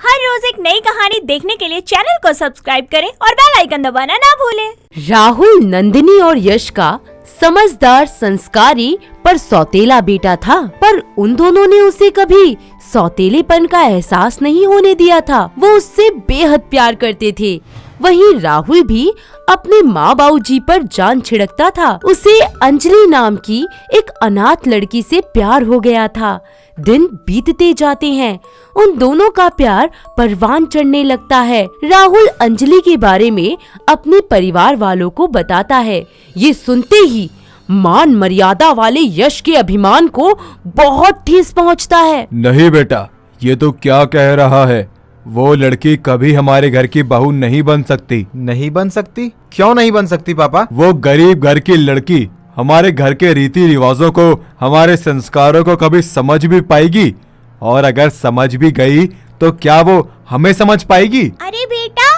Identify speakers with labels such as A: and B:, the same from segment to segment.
A: हर रोज एक नई कहानी देखने के लिए चैनल को सब्सक्राइब करें और बेल आइकन दबाना ना भूलें।
B: राहुल नंदिनी और यश का समझदार, संस्कारी पर सौतेला बेटा था, पर उन दोनों ने उसे कभी सौतेलेपन का एहसास नहीं होने दिया था। वो उससे बेहद प्यार करते थे। वहीं राहुल भी अपने माँ बाबूजी पर जान छिड़कता था। उसे अंजलि नाम की एक अनाथ लड़की से प्यार हो गया था। दिन बीतते जाते हैं, उन दोनों का प्यार परवान चढ़ने लगता है। राहुल अंजलि के बारे में अपने परिवार वालों को बताता है। ये सुनते ही मान मर्यादा वाले यश के अभिमान को बहुत ठेस पहुंचता है।
C: नहीं बेटा, ये तो क्या कह रहा है? वो लड़की कभी हमारे घर की बहू नहीं बन सकती।
D: नहीं बन सकती? क्यों नहीं बन सकती पापा?
C: वो गरीब घर की लड़की हमारे घर के रीति रिवाजों को, हमारे संस्कारों को कभी समझ भी पाएगी? और अगर समझ भी गई तो क्या वो हमें समझ पाएगी?
A: अरे बेटा,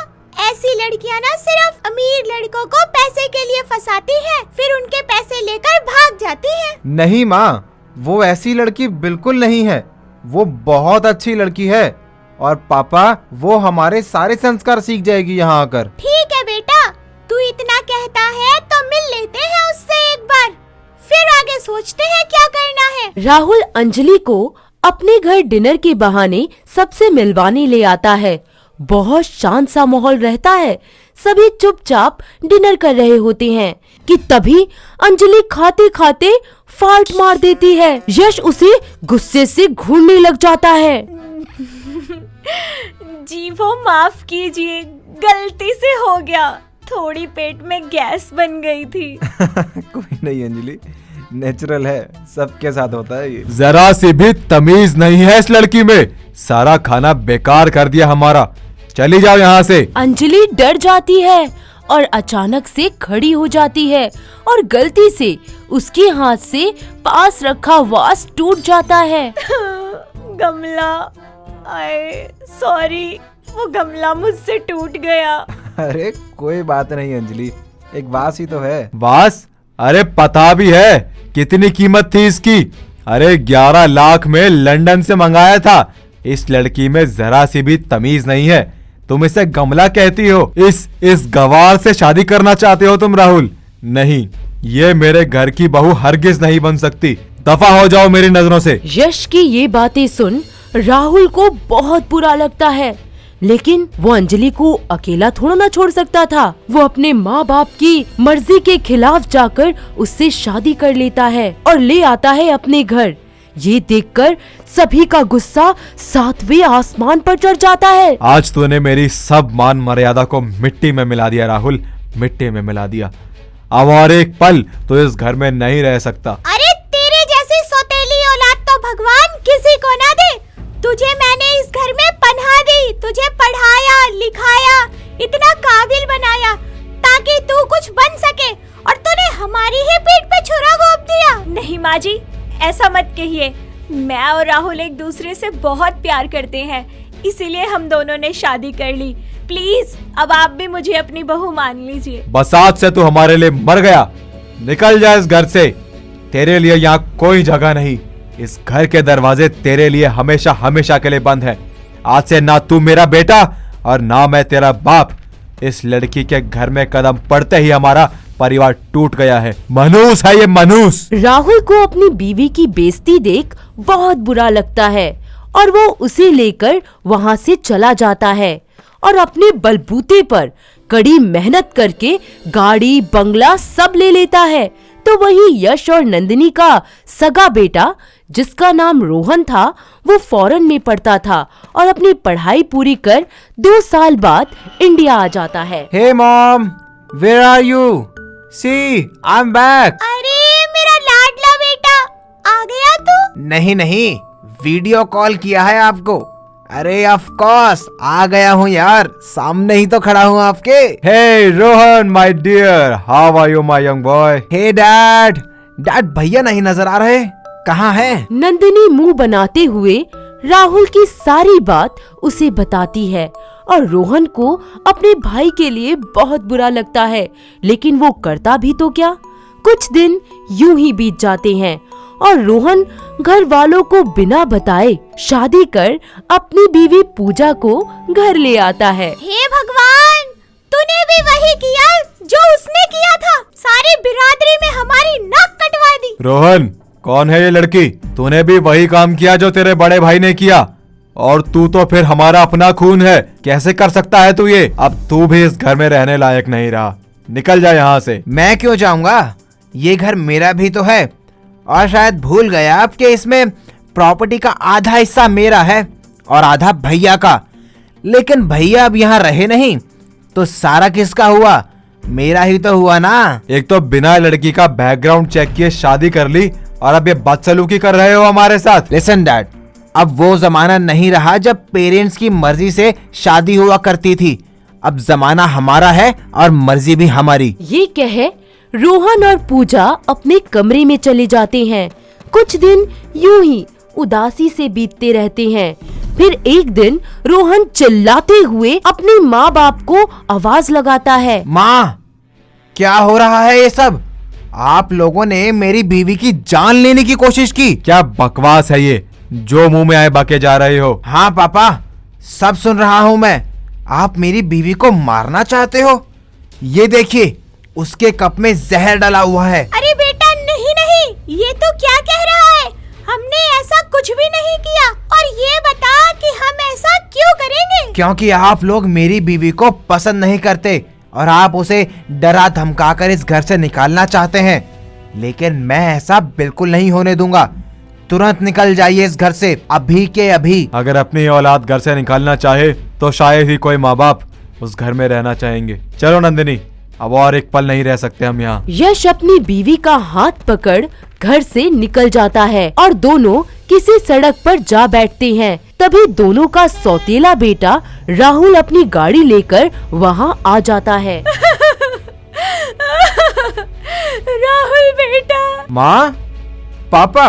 A: ऐसी लड़कियां ना सिर्फ अमीर लड़कों को पैसे के लिए फंसाती हैं, फिर उनके पैसे लेकर भाग जाती हैं।
D: नहीं माँ, वो ऐसी लड़की बिल्कुल नहीं है। वो बहुत अच्छी लड़की है और पापा वो हमारे सारे संस्कार सीख जाएगी यहाँ आकर।
A: ठीक है बेटा, तू इतना कहता है तो मिल लेते हैं उससे एक बार, फिर आगे सोचते हैं क्या करना है।
B: राहुल अंजलि को अपने घर डिनर के बहाने सबसे मिलवाने ले आता है। बहुत शांत सा माहौल रहता है। सभी चुपचाप डिनर कर रहे होते हैं कि तभी अंजलि खाते खाते फाल्ट मार देती है। यश उसे गुस्से से घूरने लग जाता है।
A: जी वो माफ कीजिए, गलती से हो गया, थोड़ी पेट में गैस बन गई थी।
D: कोई नहीं अंजलि, नेचुरल है, सबके साथ होता है ये।
C: जरा सी भी तमीज नहीं है इस लड़की में। सारा खाना बेकार कर दिया हमारा। चली जाओ यहाँ से।
B: अंजलि डर जाती है और अचानक से खड़ी हो जाती है और गलती से उसके हाथ से पास रखा वास टूट जाता है।
A: गमला, आए सॉरी, वो गमला मुझसे टूट गया।
D: अरे कोई बात नहीं अंजलि, एक वास ही तो है।
C: वास? अरे पता भी है कितनी कीमत थी इसकी? अरे 11 लाख में लंदन से मंगाया था। इस लड़की में जरा सी भी तमीज नहीं है। तुम इसे गमला कहती हो? इस गवार से शादी करना चाहते हो तुम राहुल? नहीं, ये मेरे घर की बहू हरगिज नहीं बन सकती। दफा हो जाओ मेरी नजरों से।
B: यश की ये बातें सुन राहुल को बहुत बुरा लगता है, लेकिन वो अंजलि को अकेला थोड़ा ना छोड़ सकता था। वो अपने माँ बाप की मर्जी के खिलाफ जाकर उससे शादी कर लेता है और ले आता है अपने घर। ये देखकर सभी का गुस्सा 7वें आसमान पर चढ़ जाता है।
C: आज तूने मेरी सब मान मर्यादा को मिट्टी में मिला दिया राहुल, मिट्टी में मिला दिया। अब और एक पल तो इस घर में नहीं रह सकता।
A: अरे तेरे जैसी सौतेली औलाद तो भगवान किसी को ना दे। तुझे मैंने इस घर में पनाह दी, तुझे पढ़ाया लिखाया, इतना काबिल बनाया ताकि तू कुछ बन सके, और तूने हमारी ही पीठ पे छुरा घोंप दिया। नहीं माँ जी, ऐसा मत कहिए। मैं और राहुल एक दूसरे से बहुत प्यार करते हैं, इसीलिए हम दोनों ने शादी कर ली। प्लीज अब आप भी मुझे अपनी बहू मान लीजिए।
C: बस आज से तू हमारे लिए मर गया। निकल जा इस घर से। तेरे लिए यहाँ कोई जगह नहीं। इस घर के दरवाजे तेरे लिए हमेशा हमेशा के लिए बंद है। आज से ना तू मेरा बेटा और ना मैं तेरा बाप। इस लड़की के घर में कदम पड़ते ही हमारा परिवार टूट गया है। मनूस है ये, मनूस।
B: राहुल को अपनी बीवी की बेइज्जती देख बहुत बुरा लगता है और वो उसे लेकर वहाँ से चला जाता है और अपने बलबूते पर कड़ी मेहनत करके गाड़ी बंगला सब ले लेता है। तो वही यश और नंदिनी का सगा बेटा, जिसका नाम रोहन था, वो फॉरेन में पढ़ता था और अपनी पढ़ाई पूरी कर 2 साल बाद इंडिया आ जाता है।
D: Hey mom, where are you? See, I am back.
A: अरे मेरा लाडला बेटा, आ गया तू?
D: नहीं नहीं, वीडियो कॉल किया है आपको। अरे ऑफ कोर्स आ गया हूँ यार, सामने ही तो खड़ा हूँ आपके।
C: Hey Rohan my dear, how are you my young boy?
D: Hey dad, dad भैया नहीं नजर आ रहे, कहाँ है?
B: नंदिनी मुंह बनाते हुए राहुल की सारी बात उसे बताती है और रोहन को अपने भाई के लिए बहुत बुरा लगता है, लेकिन वो करता भी तो क्या। कुछ दिन यूं ही बीत जाते हैं और रोहन घर वालों को बिना बताए शादी कर अपनी बीवी पूजा को घर ले आता है।
A: हे भगवान, तूने भी वही किया जो उसने किया था। सारी बिरादरी में हमारी नाक कटवा दी।
C: रोहन, कौन है ये लड़की? तूने भी वही काम किया जो तेरे बड़े भाई ने किया, और तू तो फिर हमारा अपना खून है। कैसे कर सकता है तू ये? अब तू भी इस घर में रहने लायक नहीं रहा, निकल जा यहाँ से।
D: मैं क्यों जाऊंगा? ये घर मेरा भी तो है, और शायद भूल गया आप कि इसमें प्रॉपर्टी का आधा हिस्सा मेरा है और आधा भैया का। लेकिन भैया अब यहाँ रहे नहीं, तो सारा किसका हुआ? मेरा ही तो हुआ ना।
C: एक तो बिना लड़की का बैकग्राउंड चेक किए शादी कर ली, और अब ये बदसलूकी कर रहे हो हमारे साथ।
D: लिसन डैड, अब वो जमाना नहीं रहा जब पेरेंट्स की मर्जी से शादी हुआ करती थी। अब जमाना हमारा है और मर्जी भी हमारी।
B: ये कहे रोहन और पूजा अपने कमरे में चले जाते हैं। कुछ दिन यूं ही उदासी से बीतते रहते हैं। फिर एक दिन रोहन चिल्लाते हुए अपने माँ बाप को आवाज लगाता है।
D: माँ, क्या हो रहा है ये सब? आप लोगों ने मेरी बीवी की जान लेने की कोशिश की।
C: क्या बकवास है ये जो मुंह में आए बके जा रहे हो?
D: हाँ पापा, सब सुन रहा हूँ मैं। आप मेरी बीवी को मारना चाहते हो? ये देखिए, उसके कप में जहर डाला हुआ है।
A: अरे बेटा, नहीं नहीं, ये तो क्या कह रहा है? हमने ऐसा कुछ भी नहीं किया। और ये बता कि हम ऐसा क्यों करेंगे?
D: क्योंकि आप लोग मेरी बीवी को पसंद नहीं करते और आप उसे डरा धमका कर इस घर से निकालना चाहते हैं। लेकिन मैं ऐसा बिल्कुल नहीं होने दूंगा। तुरंत निकल जाइए इस घर से, अभी के अभी।
C: अगर अपनी औलाद घर से निकालना चाहे तो शायद ही कोई माँ बाप उस घर में रहना चाहेंगे। चलो नंदिनी, अब और एक पल नहीं रह सकते हम यहाँ।
B: यश अपनी बीवी का हाथ पकड़ घर से निकल जाता है और दोनों किसी सड़क पर जा बैठते हैं। तभी दोनों का सौतेला बेटा राहुल अपनी गाड़ी लेकर वहाँ आ जाता है।
A: राहुल बेटा।
D: माँ, पापा,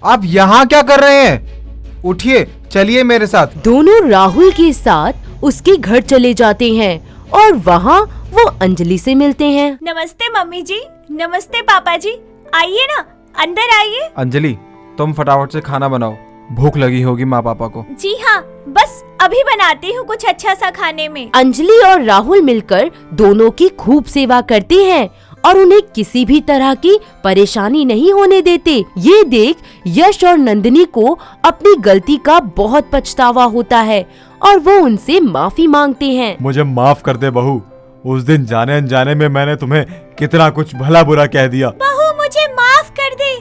D: आप यहाँ क्या कर रहे हैं? उठिए, चलिए मेरे साथ।
B: दोनों राहुल के साथ उसके घर चले जाते हैं और वहाँ वो अंजलि से मिलते हैं।
A: नमस्ते मम्मी जी, नमस्ते पापा जी। आइए ना, अंदर आइए।
D: अंजलि, तुम फटाफट से खाना बनाओ, भूख लगी होगी माँ पापा को।
A: जी हाँ, बस अभी बनाती हूँ कुछ अच्छा सा खाने में।
B: अंजलि और राहुल मिलकर दोनों की खूब सेवा करते हैं और उन्हें किसी भी तरह की परेशानी नहीं होने देते। ये देख यश और नंदिनी को अपनी गलती का बहुत पछतावा होता है और वो उनसे माफी मांगते हैं।
C: मुझे माफ कर दे बहू, उस दिन जाने अनजाने में मैंने तुम्हें कितना कुछ भला बुरा कह दिया।
A: बहू, मुझे माफ कर दे।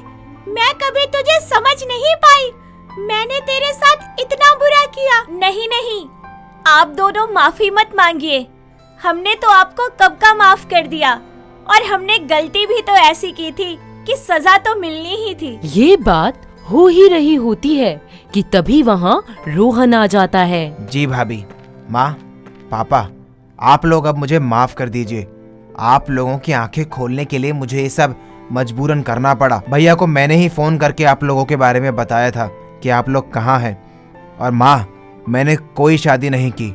A: मैं कभी तुझे समझ नहीं पाई। मैंने तेरे साथ इतना बुरा किया। नहीं नहीं, आप दोनों माफी मत मांगिए। हमने तो आपको कब का माफ कर दिया, और हमने गलती भी तो ऐसी की थी कि सजा तो मिलनी ही थी।
B: ये बात हो ही रही होती है कि तभी वहाँ रोहन आ जाता है।
D: जी भाभी, माँ, पापा, आप लोग अब मुझे माफ कर दीजिए। आप लोगों की आंखें खोलने के लिए मुझे ये सब मजबूरन करना पड़ा। भैया को मैंने ही फोन करके आप लोगों के बारे में बताया था कि आप लोग कहाँ हैं। और माँ, मैंने कोई शादी नहीं की।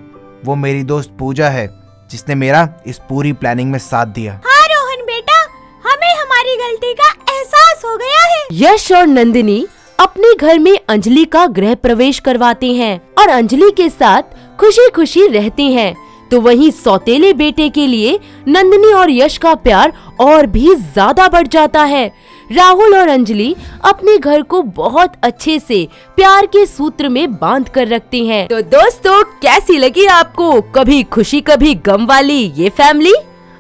D: वो मेरी दोस्त पूजा है जिसने मेरा इस पूरी प्लानिंग में साथ दिया।
A: हाँ रोहन बेटा, हमें हमारी गलती का एहसास हो गया है।
B: यश और नंदिनी अपने घर में अंजलि का गृह प्रवेश करवाते हैं और अंजलि के साथ खुशी खुशी रहते हैं। तो वहीं सौतेले बेटे के लिए नंदिनी और यश का प्यार और भी ज्यादा बढ़ जाता है। राहुल और अंजलि अपने घर को बहुत अच्छे से प्यार के सूत्र में बांध कर रखते हैं। तो दोस्तों, कैसी लगी आपको कभी खुशी कभी गम वाली ये फैमिली?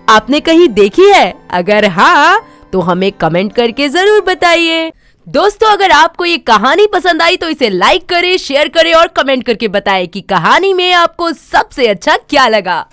B: आपने कहीं देखी है? अगर हाँ, तो हमें कमेंट करके जरूर बताइए। दोस्तों, अगर आपको ये कहानी पसंद आई तो इसे लाइक करें, शेयर करें और कमेंट करके बताएं कि कहानी में आपको सबसे अच्छा क्या लगा।